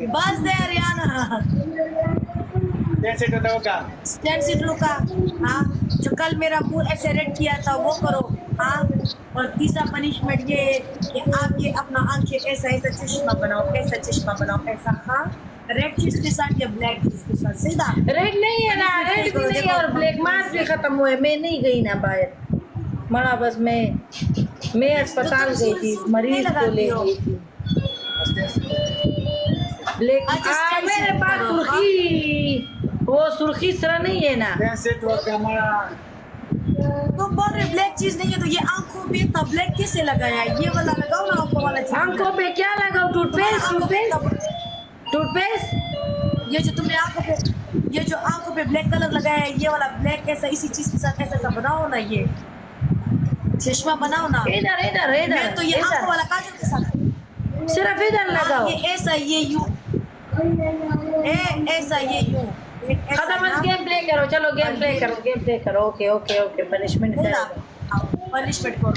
बस दे रियाना। स्टेंसिल का। हाँ, जो कल मेरा मुंह ऐसे रेड किया था वो करो। हाँ, और तीसरा पनिशमेंट ये है कि आप ये अपना आंखें ऐसा ऐसा चश्मा बनाओ, ऐसा चश्मा बनाओ, ऐसा। हाँ, रेड चीज के साथ या ब्लैक चीज के साथ सीधा। रेड नहीं है ना, Punishment रेड सही भी करो, नहीं है देखो, और ब्लैक मार्क भी खत्म हुए। मैं नहीं गई ना बाहर, मरा बस मैं अस्पताल तुम गई थी, सुर्खी नहीं मरीज को ले लगाती हो। गई थी। ब्लैक अच्छा, stencil मेरे पास करो। सुर्खी, वो सुर्खी सर नहीं है ना। तुम बोल रहे ब्लैक चीज नहीं है तो ये आंखों पे इतना ब्लैक कैसे लगाया है? ये वाला लगाओ ना, आंखों वाला चीज। आंखों पे क्या लगाओ? तुम्हारा टूथपेस्ट आंखों पे टूथपेस्ट टूथपेस्ट। ये जो तुमने आंखों पे, ये जो आंखों पे ब्लैक कलर लगाया है, ये वाला ब्लैक ऐसा इसी चीज के साथ ऐसा ऐसा बनाओ ना, ये चश्मा बनाओ ना। इधर इधर इधर मैं तो ये आंखों इधर, वाला काजल के साथ। सिर्फ इधर लगाओ। ये ऐसा, ये यूं, ऐसा, ये यूं, ऐसा खत्म, बस ना। गेम प्ले करो, चलो गेम प्ले करो, गेम प्ले करो। ओके ओके ओके, पनिशमेंट करो। पनिशमेंट करो।